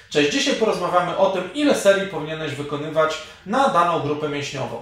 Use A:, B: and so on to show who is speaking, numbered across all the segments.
A: Cześć, dzisiaj porozmawiamy o tym, ile serii powinieneś wykonywać na daną grupę mięśniową.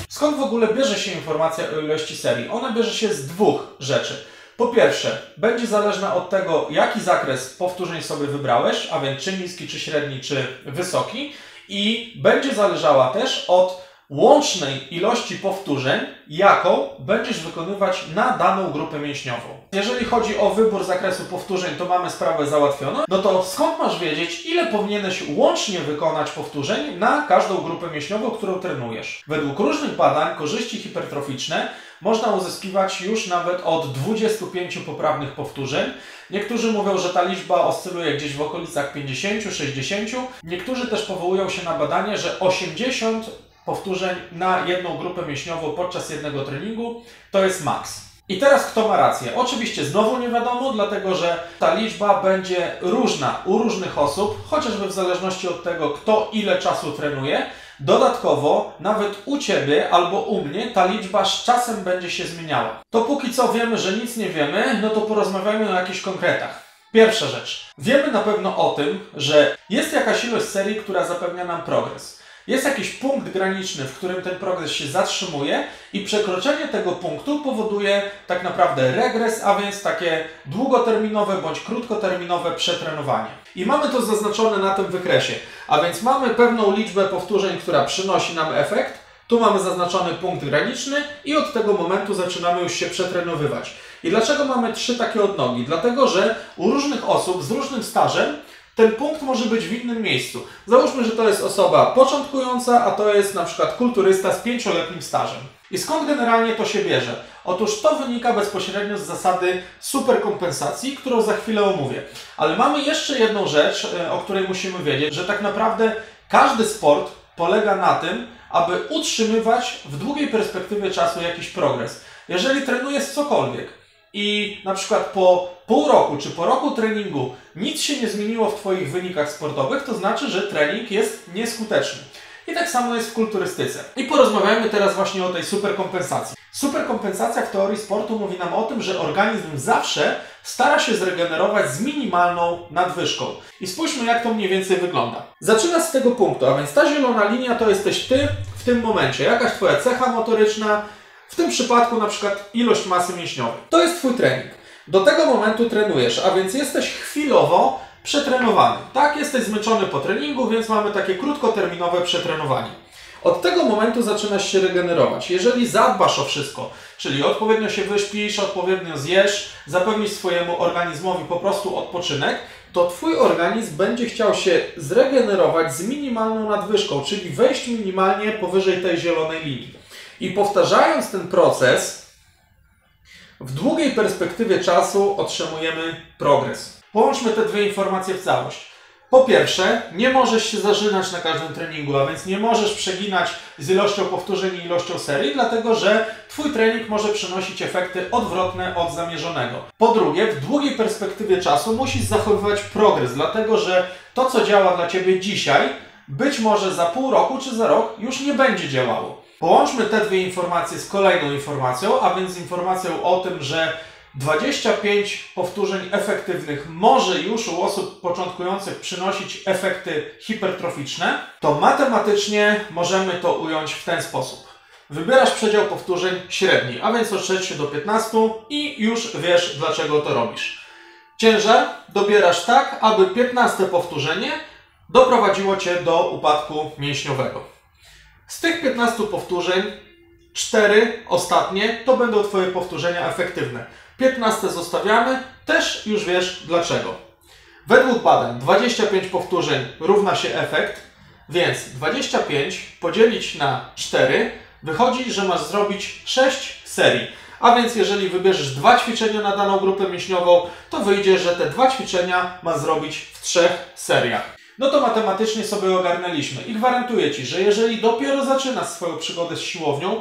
A: Skąd w ogóle bierze się informacja o ilości serii? Ona bierze się z dwóch rzeczy. Po pierwsze, będzie zależna od tego, jaki zakres powtórzeń sobie wybrałeś, a więc czy niski, czy średni, czy wysoki, i będzie zależała też od łącznej ilości powtórzeń, jaką będziesz wykonywać na daną grupę mięśniową. Jeżeli chodzi o wybór zakresu powtórzeń, to mamy sprawę załatwioną. No to skąd masz wiedzieć, ile powinieneś łącznie wykonać powtórzeń na każdą grupę mięśniową, którą trenujesz? Według różnych badań korzyści hipertroficzne można uzyskiwać już nawet od 25 poprawnych powtórzeń. Niektórzy mówią, że ta liczba oscyluje gdzieś w okolicach 50-60. Niektórzy też powołują się na badanie, że 80 powtórzeń na jedną grupę mięśniową podczas jednego treningu to jest maks. I teraz kto ma rację? Oczywiście znowu nie wiadomo, dlatego że ta liczba będzie różna u różnych osób, chociażby w zależności od tego, kto ile czasu trenuje. Dodatkowo, nawet u Ciebie albo u mnie ta liczba z czasem będzie się zmieniała. To póki co wiemy, że nic nie wiemy, no to porozmawiajmy o jakichś konkretach. Pierwsza rzecz. Wiemy na pewno o tym, że jest jakaś ilość serii, która zapewnia nam progres. Jest jakiś punkt graniczny, w którym ten progres się zatrzymuje i przekroczenie tego punktu powoduje tak naprawdę regres, a więc takie długoterminowe bądź krótkoterminowe przetrenowanie. I mamy to zaznaczone na tym wykresie, a więc mamy pewną liczbę powtórzeń, która przynosi nam efekt. Tu mamy zaznaczony punkt graniczny i od tego momentu zaczynamy już się przetrenowywać. I dlaczego mamy 3 takie odnogi? Dlatego, że u różnych osób z różnym stażem ten punkt może być w innym miejscu. Załóżmy, że to jest osoba początkująca, a to jest na przykład kulturysta z 5-letnim stażem. I skąd generalnie to się bierze? Otóż to wynika bezpośrednio z zasady superkompensacji, którą za chwilę omówię. Ale mamy jeszcze jedną rzecz, o której musimy wiedzieć, że tak naprawdę każdy sport polega na tym, aby utrzymywać w długiej perspektywie czasu jakiś progres. Jeżeli trenujesz cokolwiek i na przykład po pół roku czy po roku treningu nic się nie zmieniło w Twoich wynikach sportowych, to znaczy, że trening jest nieskuteczny. I tak samo jest w kulturystyce. I porozmawiajmy teraz właśnie o tej superkompensacji. Superkompensacja w teorii sportu mówi nam o tym, że organizm zawsze stara się zregenerować z minimalną nadwyżką. I spójrzmy, jak to mniej więcej wygląda. Zaczyna z tego punktu, a więc ta zielona linia to jesteś Ty w tym momencie. Jakaś Twoja cecha motoryczna, w tym przypadku na przykład ilość masy mięśniowej. To jest Twój trening. Do tego momentu trenujesz, a więc jesteś chwilowo przetrenowany. Tak, jesteś zmęczony po treningu, więc mamy takie krótkoterminowe przetrenowanie. Od tego momentu zaczynasz się regenerować. Jeżeli zadbasz o wszystko, czyli odpowiednio się wyśpisz, odpowiednio zjesz, zapewnisz swojemu organizmowi po prostu odpoczynek, to Twój organizm będzie chciał się zregenerować z minimalną nadwyżką, czyli wejść minimalnie powyżej tej zielonej linii. I powtarzając ten proces, w długiej perspektywie czasu otrzymujemy progres. Połączmy te dwie informacje w całość. Po pierwsze, nie możesz się zażynać na każdym treningu, a więc nie możesz przeginać z ilością powtórzeń i ilością serii, dlatego że Twój trening może przynosić efekty odwrotne od zamierzonego. Po drugie, w długiej perspektywie czasu musisz zachowywać progres, dlatego że to, co działa dla Ciebie dzisiaj, być może za pół roku czy za rok już nie będzie działało. Połączmy te dwie informacje z kolejną informacją, a więc z informacją o tym, że 25 powtórzeń efektywnych może już u osób początkujących przynosić efekty hipertroficzne, to matematycznie możemy to ująć w ten sposób. Wybierasz przedział powtórzeń średni, a więc od 6 do 15 i już wiesz, dlaczego to robisz. Ciężar dobierasz tak, aby 15 powtórzenie doprowadziło Cię do upadku mięśniowego. Z tych 15 powtórzeń 4 ostatnie to będą Twoje powtórzenia efektywne. 15 zostawiamy, też już wiesz dlaczego. Według badań 25 powtórzeń równa się efekt, więc 25 podzielić na 4 wychodzi, że masz zrobić 6 serii. A więc jeżeli wybierzesz 2 ćwiczenia na daną grupę mięśniową, to wyjdzie, że te 2 ćwiczenia ma zrobić w 3 seriach. No to matematycznie sobie ogarnęliśmy i gwarantuję Ci, że jeżeli dopiero zaczynasz swoją przygodę z siłownią,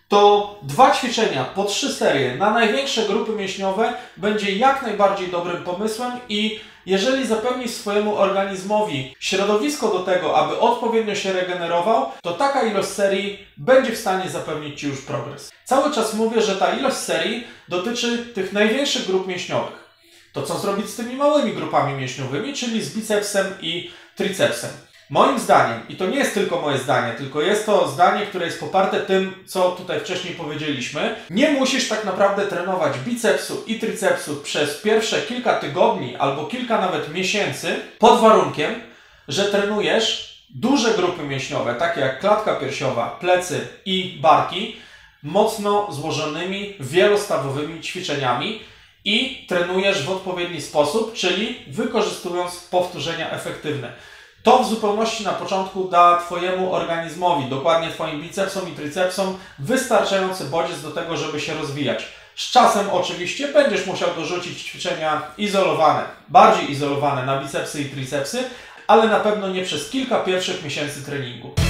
A: to 2 ćwiczenia po 3 serie na największe grupy mięśniowe będzie jak najbardziej dobrym pomysłem i Jeżeli zapewnisz swojemu organizmowi środowisko do tego, aby odpowiednio się regenerował, to taka ilość serii będzie w stanie zapewnić Ci już progres. Cały czas mówię, że ta ilość serii dotyczy tych największych grup mięśniowych. To co zrobić z tymi małymi grupami mięśniowymi, czyli z bicepsem i tricepsem? Moim zdaniem, i to nie jest tylko moje zdanie, tylko jest to zdanie, które jest poparte tym, co tutaj wcześniej powiedzieliśmy, nie musisz tak naprawdę trenować bicepsu i tricepsu przez pierwsze kilka tygodni albo kilka nawet miesięcy, pod warunkiem, że trenujesz duże grupy mięśniowe, takie jak klatka piersiowa, plecy i barki, mocno złożonymi, wielostawowymi ćwiczeniami i trenujesz w odpowiedni sposób, czyli wykorzystując powtórzenia efektywne. To w zupełności na początku da Twojemu organizmowi, dokładnie Twoim bicepsom i tricepsom, wystarczający bodziec do tego, żeby się rozwijać. Z czasem oczywiście będziesz musiał dorzucić ćwiczenia izolowane, bardziej izolowane na bicepsy i tricepsy, ale na pewno nie przez kilka pierwszych miesięcy treningu.